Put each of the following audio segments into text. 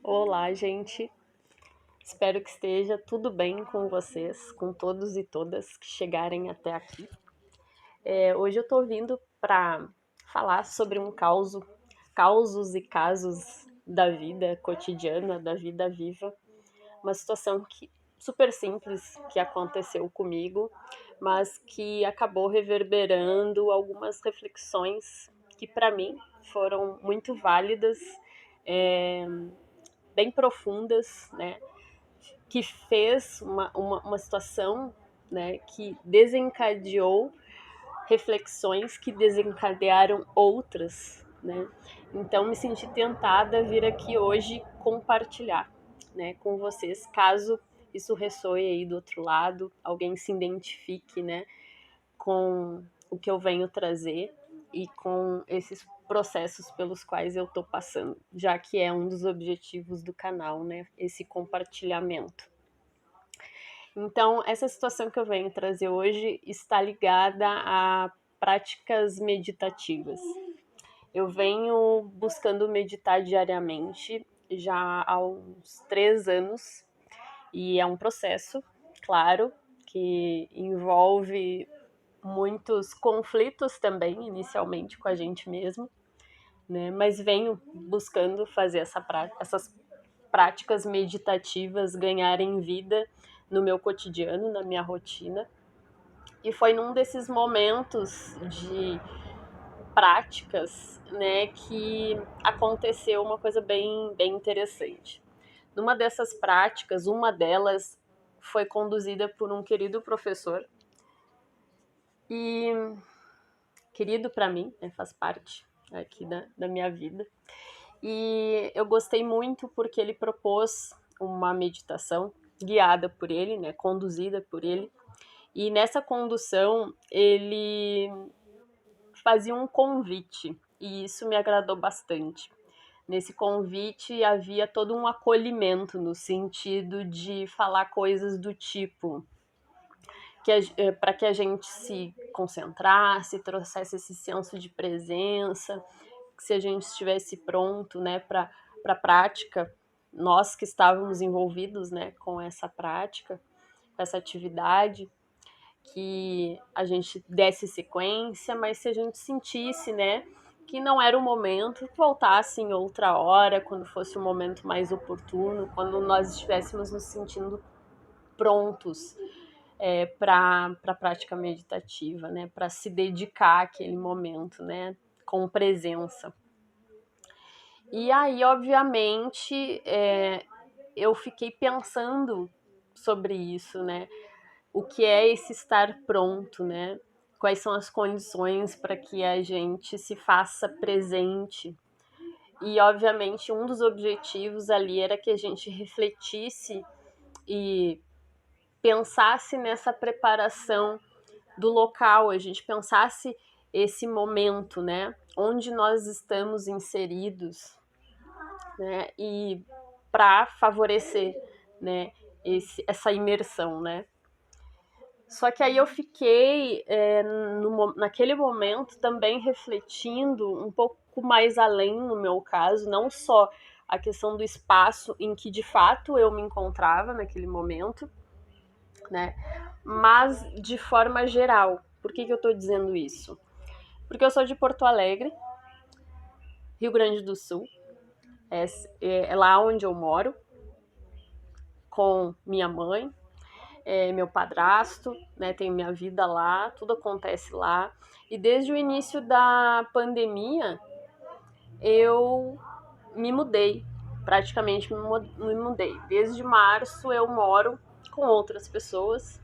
Olá, gente. Espero que esteja tudo bem com vocês, com todos e todas que chegarem até aqui. Hoje eu tô vindo para falar sobre causos e casos da vida cotidiana, da vida viva. Uma situação super simples que aconteceu comigo, mas que acabou reverberando algumas reflexões que para mim foram muito válidas, é, bem profundas, né? Que fez uma situação, né, que desencadeou reflexões que desencadearam outras, né? Então me senti tentada a vir aqui hoje compartilhar, né, com vocês, caso isso ressoe aí do outro lado, alguém se identifique, né, com o que eu venho trazer e com esses processos pelos quais eu estou passando, já que é um dos objetivos do canal, né, esse compartilhamento. Então, essa situação que eu venho trazer hoje está ligada a práticas meditativas. Eu venho buscando meditar diariamente já há uns 3 anos e é um processo, claro, que envolve muitos conflitos também, inicialmente com a gente mesmo, né? Mas venho buscando fazer essas práticas meditativas ganharem vida no meu cotidiano, na minha rotina. E foi num desses momentos de práticas, né, que aconteceu uma coisa bem interessante. Numa dessas práticas, uma delas foi conduzida por um querido professor e querido para mim, né, faz parte aqui da minha vida. E eu gostei muito porque ele propôs uma meditação guiada por ele, né, conduzida por ele. E nessa condução ele fazia um convite e isso me agradou bastante. Nesse convite havia todo um acolhimento no sentido de falar coisas do tipo para que a gente se concentrasse, trouxesse esse senso de presença, que se a gente estivesse pronto, né, para a prática, nós que estávamos envolvidos, né, com essa prática, com essa atividade, que a gente desse sequência, mas se a gente sentisse, né, que não era o momento, voltasse em outra hora, quando fosse um momento mais oportuno, quando nós estivéssemos nos sentindo prontos para a prática meditativa, né, para se dedicar àquele momento, né, com presença. E aí, obviamente, eu fiquei pensando sobre isso, né? O que é esse estar pronto, né? Quais são as condições para que a gente se faça presente. E, obviamente, um dos objetivos ali era que a gente refletisse e pensasse nessa preparação do local, a gente pensasse esse momento, né? Onde nós estamos inseridos, né? E para favorecer, né? Essa imersão, né? Só que aí eu fiquei, naquele momento, também refletindo um pouco mais além, no meu caso, não só a questão do espaço em que de fato eu me encontrava naquele momento, né? Mas de forma geral. Por que eu estou dizendo isso? Porque eu sou de Porto Alegre, Rio Grande do Sul, é lá onde eu moro, com minha mãe, meu padrasto, né, tenho minha vida lá, tudo acontece lá. E desde o início da pandemia, eu me mudei, praticamente me mudei. Desde março eu moro com outras pessoas.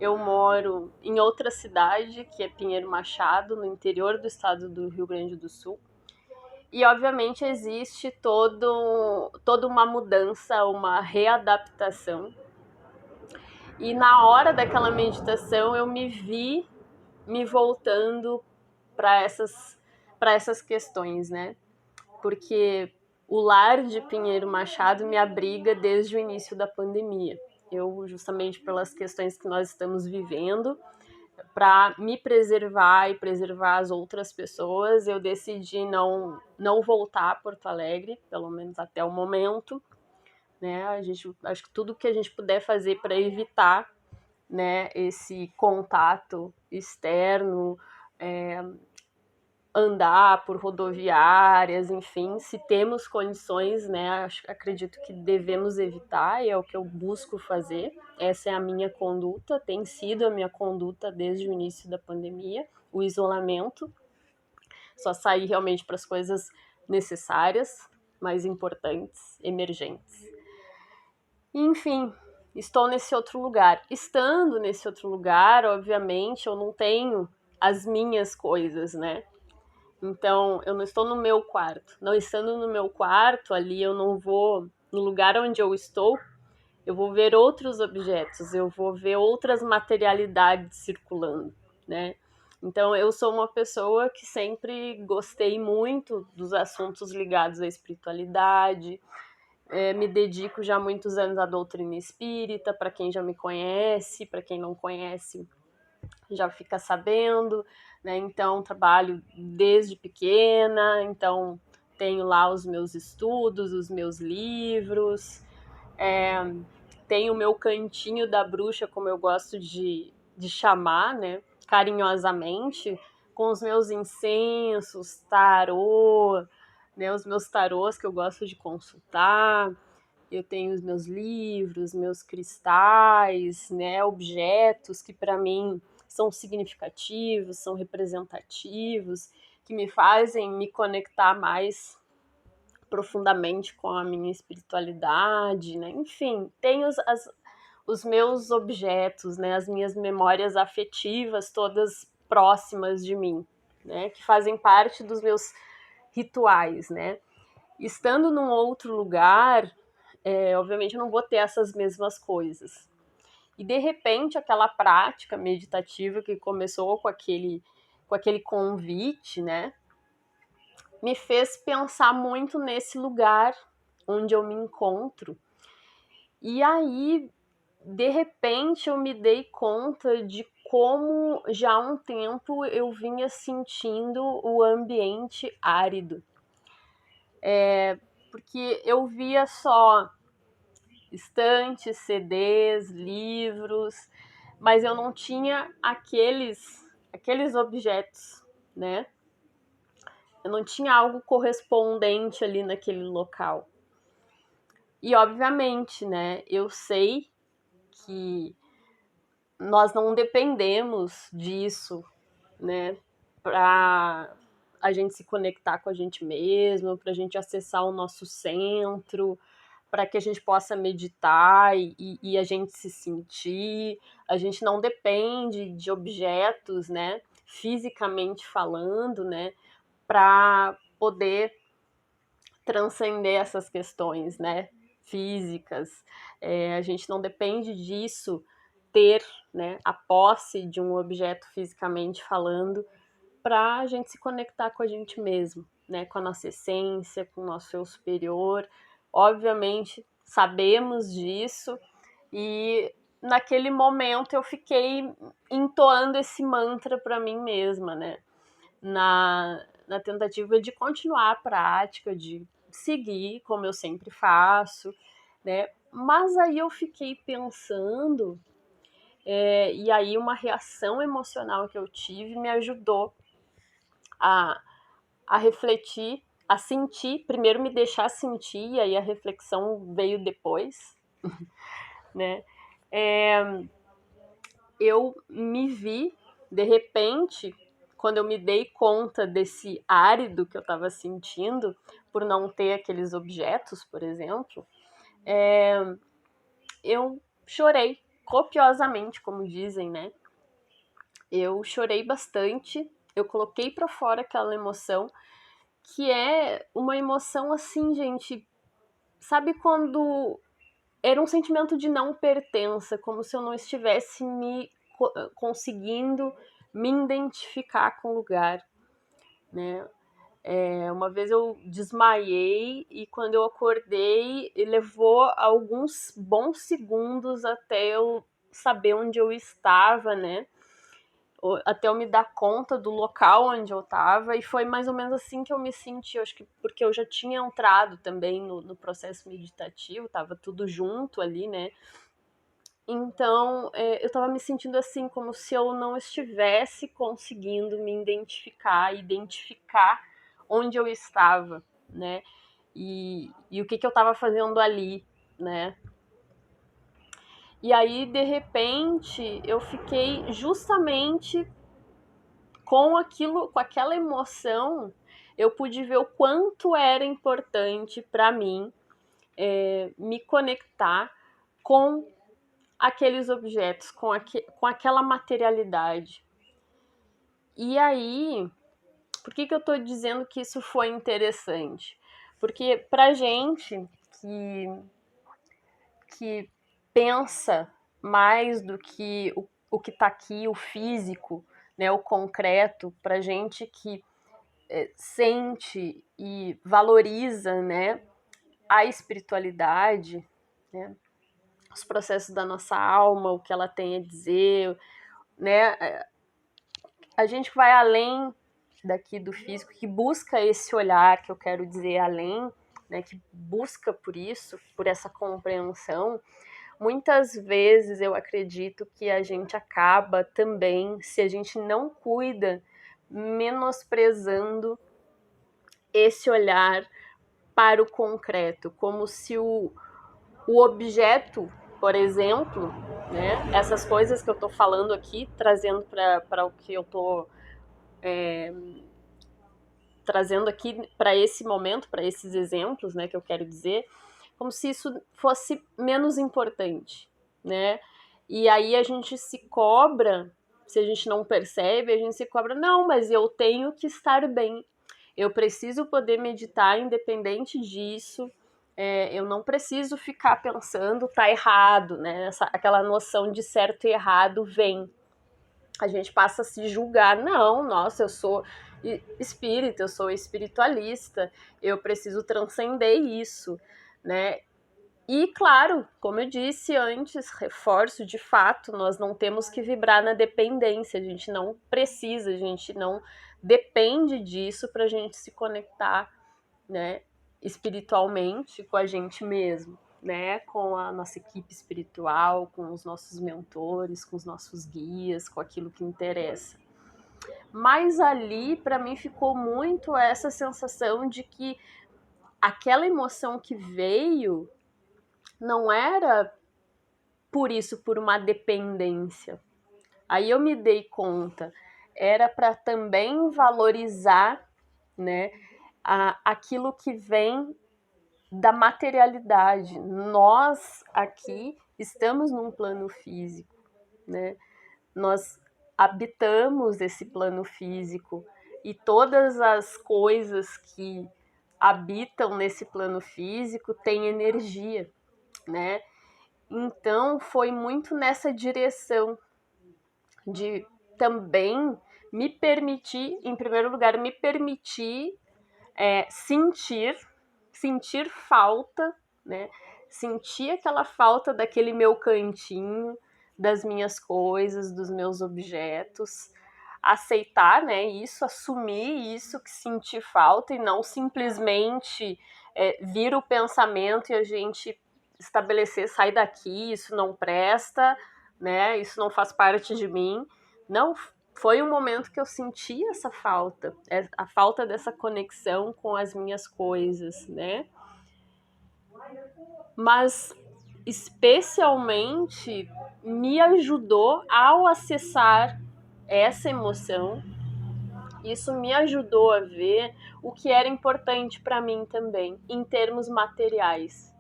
Eu moro em outra cidade, que é Pinheiro Machado, no interior do estado do Rio Grande do Sul. E, obviamente, existe toda uma mudança, uma readaptação. E na hora daquela meditação eu me vi me voltando para essas questões, né? Porque o lar de Pinheiro Machado me abriga desde o início da pandemia. Eu, justamente pelas questões que nós estamos vivendo, para me preservar e preservar as outras pessoas, eu decidi não voltar a Porto Alegre, pelo menos até o momento, né? Acho que tudo que a gente puder fazer para evitar, né, esse contato externo, andar por rodoviárias, enfim, se temos condições, né, acredito que devemos evitar, e é o que eu busco fazer. Essa é a minha conduta, tem sido a minha conduta desde o início da pandemia, o isolamento, só sair realmente para as coisas necessárias, mais importantes, emergentes. Enfim, estou nesse outro lugar. Estando nesse outro lugar, obviamente, eu não tenho as minhas coisas, né? Então, eu não estou no meu quarto. Não estando no meu quarto, ali eu não vou. No lugar onde eu estou, eu vou ver outros objetos, eu vou ver outras materialidades circulando, né? Então, eu sou uma pessoa que sempre gostei muito dos assuntos ligados à espiritualidade, me dedico já há muitos anos à doutrina espírita, para quem já me conhece, para quem não conhece, já fica sabendo, né? Então, trabalho desde pequena, então tenho lá os meus estudos, os meus livros, tenho o meu cantinho da bruxa, como eu gosto de chamar, né? Carinhosamente, com os meus incensos, tarô, né? Os meus tarôs que eu gosto de consultar. Eu tenho os meus livros, meus cristais, né, objetos que para mim são significativos, são representativos, que me fazem me conectar mais profundamente com a minha espiritualidade, né? Enfim, tenho os meus objetos, né, as minhas memórias afetivas todas próximas de mim, né, que fazem parte dos meus rituais, né? Estando num outro lugar, obviamente eu não vou ter essas mesmas coisas. E de repente aquela prática meditativa que começou com aquele convite, né, me fez pensar muito nesse lugar onde eu me encontro. E aí, de repente, eu me dei conta de como já há um tempo eu vinha sentindo o ambiente árido. Porque eu via só estantes, CDs, livros, mas eu não tinha aqueles objetos, né? Eu não tinha algo correspondente ali naquele local. E obviamente, né, eu sei que nós não dependemos disso, né, para a gente se conectar com a gente mesmo, para a gente acessar o nosso centro, para que a gente possa meditar e a gente se sentir. A gente não depende de objetos, né, fisicamente falando, né, para poder transcender essas questões, né, físicas. A gente não depende disso, ter, né, a posse de um objeto fisicamente falando, para a gente se conectar com a gente mesmo, né, com a nossa essência, com o nosso eu superior. Obviamente, sabemos disso e naquele momento eu fiquei entoando esse mantra para mim mesma, né, na tentativa de continuar a prática, de seguir como eu sempre faço, né? Mas aí eu fiquei pensando, e aí uma reação emocional que eu tive me ajudou a, a refletir, a sentir, primeiro me deixar sentir, e aí a reflexão veio depois, né? Eu me vi, de repente, quando eu me dei conta desse árido que eu estava sentindo, por não ter aqueles objetos, por exemplo, eu chorei copiosamente, como dizem, né? Eu chorei bastante, eu coloquei para fora aquela emoção, que é uma emoção assim, gente, sabe quando era um sentimento de não pertença, como se eu não estivesse me conseguindo me identificar com o lugar, né? Uma vez eu desmaiei e quando eu acordei, levou alguns bons segundos até eu saber onde eu estava, né? até eu me dar conta do local onde eu estava, e foi mais ou menos assim que eu me senti, eu acho que porque eu já tinha entrado também no processo meditativo, estava tudo junto ali, né? Então, eu estava me sentindo assim, como se eu não estivesse conseguindo me identificar onde eu estava, né? E o que eu estava fazendo ali, né? E aí, de repente, eu fiquei justamente com aquilo, com aquela emoção, eu pude ver o quanto era importante para mim me conectar com aqueles objetos, com aquela materialidade. E aí, por que eu estou dizendo que isso foi interessante? Porque pra gente que pensa mais do que o que está aqui, o físico, né, o concreto, pra gente que sente e valoriza, né, a espiritualidade, né, os processos da nossa alma, o que ela tem a dizer, né, a gente vai além daqui do físico, que busca esse olhar, que eu quero dizer além, né, que busca por isso, por essa compreensão. Muitas vezes eu acredito que a gente acaba também, se a gente não cuida, menosprezando esse olhar para o concreto, como se o objeto, por exemplo, né, essas coisas que eu estou falando aqui, trazendo para o que eu estou trazendo aqui para esse momento, para esses exemplos, né, que eu quero dizer, como se isso fosse menos importante, né? E aí a gente se cobra, se a gente não percebe, a gente se cobra, não, mas eu tenho que estar bem, eu preciso poder meditar independente disso, eu não preciso ficar pensando tá errado, né? Aquela noção de certo e errado vem. A gente passa a se julgar, não, nossa, eu sou espírita, eu sou espiritualista, eu preciso transcender isso, né? E claro, como eu disse antes, reforço, de fato, nós não temos que vibrar na dependência, a gente não precisa, a gente não depende disso para a gente se conectar, né, espiritualmente com a gente mesmo, né, com a nossa equipe espiritual, com os nossos mentores, com os nossos guias, com aquilo que interessa. Mas ali, para mim, ficou muito essa sensação de que aquela emoção que veio não era por isso, por uma dependência. Aí eu me dei conta, era para também valorizar, né, aquilo que vem da materialidade. Nós aqui estamos num plano físico, né? Nós habitamos esse plano físico e todas as coisas que habitam nesse plano físico têm energia, né? Então foi muito nessa direção de também me permitir, em primeiro lugar, me permitir sentir falta, né? Sentir aquela falta daquele meu cantinho, das minhas coisas, dos meus objetos, aceitar, né, isso, assumir isso que senti falta e não simplesmente vir o pensamento e a gente estabelecer, sai daqui, isso não presta, né, isso não faz parte de mim. Não, foi um momento que eu senti essa falta, a falta dessa conexão com as minhas coisas, né? Mas especialmente me ajudou ao acessar essa emoção. Isso me ajudou a ver o que era importante para mim também, em termos materiais.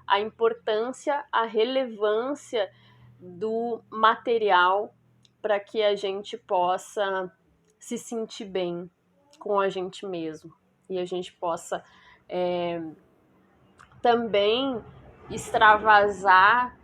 A importância, a relevância do material para que a gente possa se sentir bem com a gente mesmo e a gente possa também extravasar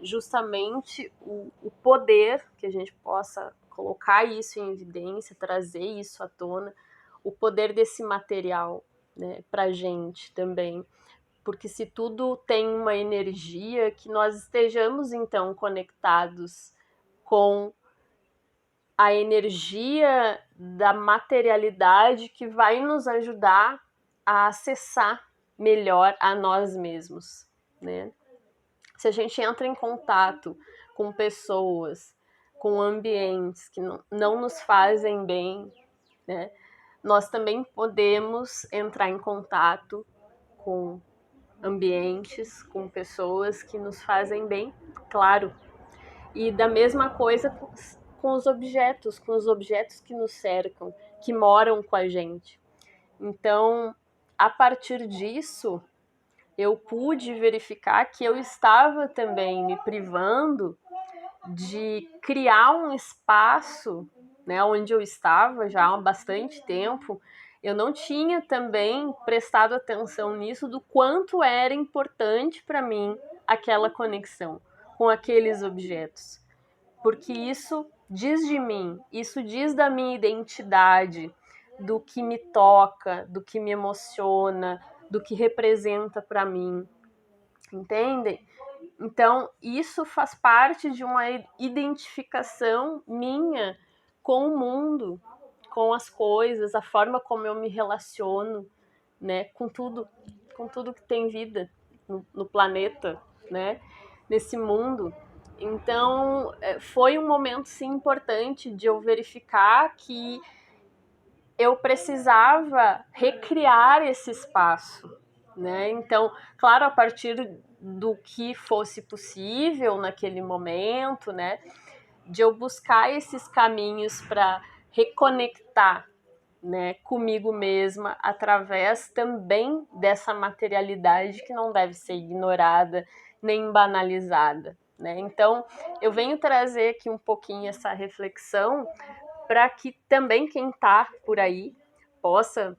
justamente o poder, que a gente possa colocar isso em evidência, trazer isso à tona, o poder desse material, né, para a gente também. Porque se tudo tem uma energia, que nós estejamos então conectados com a energia da materialidade que vai nos ajudar a acessar melhor a nós mesmos, né? Se a gente entra em contato com pessoas, com ambientes que não nos fazem bem, né? Nós também podemos entrar em contato com ambientes, com pessoas que nos fazem bem, claro. E da mesma coisa com os objetos que nos cercam, que moram com a gente. Então, a partir disso, eu pude verificar que eu estava também me privando de criar um espaço, né, onde eu estava já há bastante tempo. Eu não tinha também prestado atenção nisso, do quanto era importante para mim aquela conexão com aqueles objetos. Porque isso diz de mim, isso diz da minha identidade, do que me toca, do que me emociona, do que representa para mim, entendem? Então, isso faz parte de uma identificação minha com o mundo, com as coisas, a forma como eu me relaciono, né, com tudo que tem vida no planeta, né, nesse mundo. Então, foi um momento, sim, importante de eu verificar que eu precisava recriar esse espaço, né? Então, claro, a partir do que fosse possível naquele momento, né, de eu buscar esses caminhos para reconectar, né, comigo mesma através também dessa materialidade que não deve ser ignorada nem banalizada, né? Então, eu venho trazer aqui um pouquinho essa reflexão para que também quem está por aí possa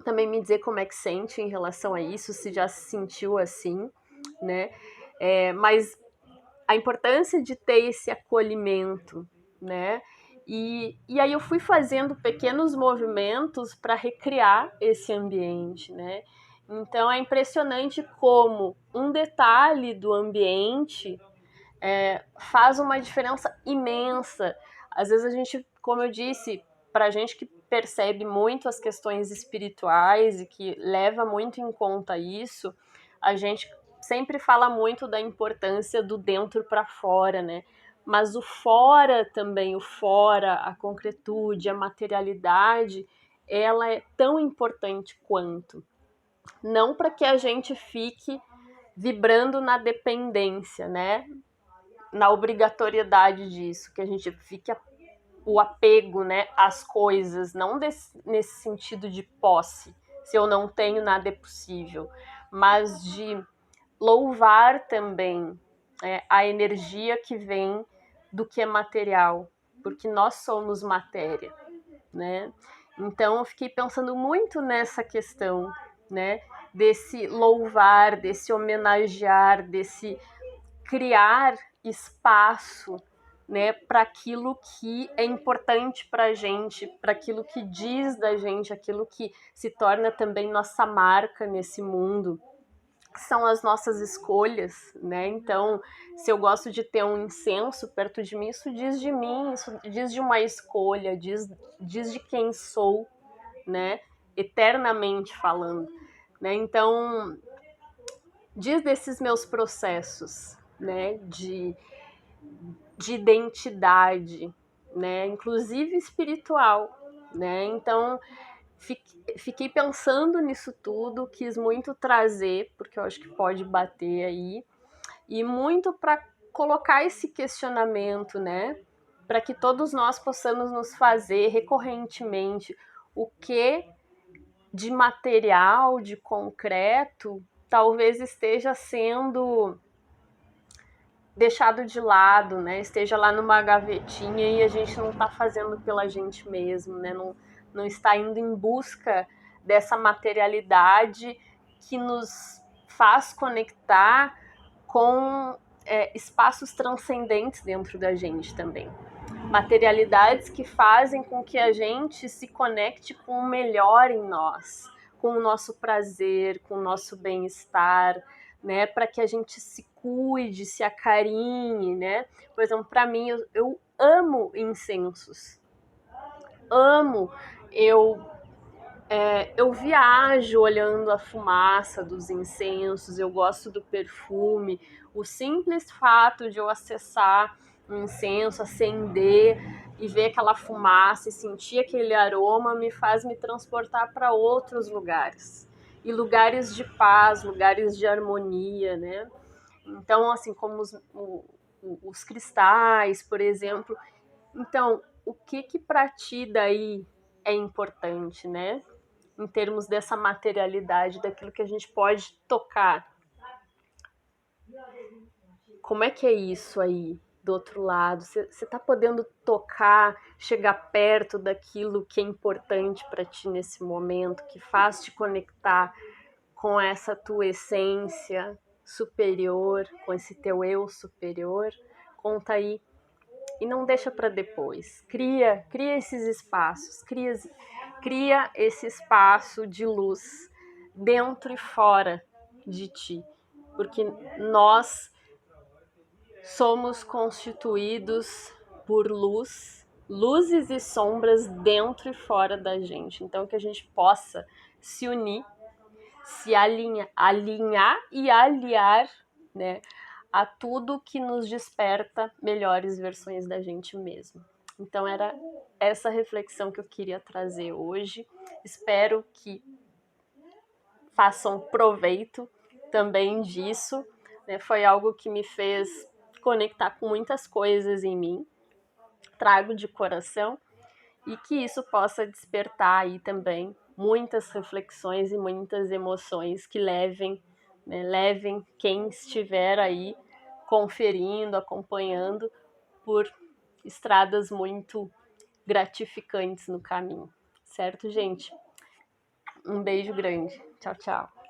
também me dizer como é que sente em relação a isso, se já se sentiu assim, né? Mas a importância de ter esse acolhimento, né? E aí eu fui fazendo pequenos movimentos para recriar esse ambiente, né? Então é impressionante como um detalhe do ambiente faz uma diferença imensa. Às vezes a gente, como eu disse, para a gente que percebe muito as questões espirituais e que leva muito em conta isso, a gente sempre fala muito da importância do dentro para fora, né? Mas o fora também, o fora, a concretude, a materialidade, ela é tão importante quanto. Não para que a gente fique vibrando na dependência, né? Na obrigatoriedade disso, que a gente fique o apego, né, às coisas, não nesse sentido de posse, se eu não tenho nada é possível, mas de louvar também a energia que vem do que é material, porque nós somos matéria, né? Então eu fiquei pensando muito nessa questão, né, desse louvar, desse homenagear, desse criar espaço, né, para aquilo que é importante para a gente, para aquilo que diz da gente, aquilo que se torna também nossa marca nesse mundo, que são as nossas escolhas, né? Então, se eu gosto de ter um incenso perto de mim, isso diz de uma escolha, diz de quem sou, né? Eternamente falando, né? Então, diz desses meus processos, né? De identidade, né? Inclusive espiritual, né? Então, fiquei pensando nisso tudo, quis muito trazer, porque eu acho que pode bater aí, e muito para colocar esse questionamento, né? Para que todos nós possamos nos fazer recorrentemente o que de material, de concreto, talvez esteja sendo deixado de lado, né? Esteja lá numa gavetinha e a gente não está fazendo pela gente mesmo, né? Não está indo em busca dessa materialidade que nos faz conectar com espaços transcendentes dentro da gente também. Materialidades que fazem com que a gente se conecte com o melhor em nós, com o nosso prazer, com o nosso bem-estar, né, para que a gente se cuide, se acarinhe, né? Por exemplo, para mim, eu amo incensos. Amo, eu viajo olhando a fumaça dos incensos, eu gosto do perfume. O simples fato de eu acessar um incenso, acender e ver aquela fumaça e sentir aquele aroma me faz me transportar para outros lugares. E lugares de paz, lugares de harmonia, né? Então, assim, como os cristais, por exemplo. Então, o que para ti daí é importante, né? Em termos dessa materialidade, daquilo que a gente pode tocar. Como é que é isso aí do outro lado? Você está podendo tocar, chegar perto daquilo que é importante para ti nesse momento, que faz te conectar com essa tua essência superior, com esse teu eu superior? Conta aí. E não deixa para depois. Cria esses espaços, cria esse espaço de luz dentro e fora de ti, porque nós somos constituídos por luz, luzes e sombras dentro e fora da gente. Então que a gente possa se unir, se alinhar e aliar, né, a tudo que nos desperta melhores versões da gente mesmo. Então era essa reflexão que eu queria trazer hoje. Espero que façam proveito também disso, né? Foi algo que me fez conectar com muitas coisas em mim. Trago de coração e que isso possa despertar aí também muitas reflexões e muitas emoções que levem, né, levem quem estiver aí conferindo, acompanhando por estradas muito gratificantes no caminho. Certo, gente? Um beijo grande. Tchau, tchau.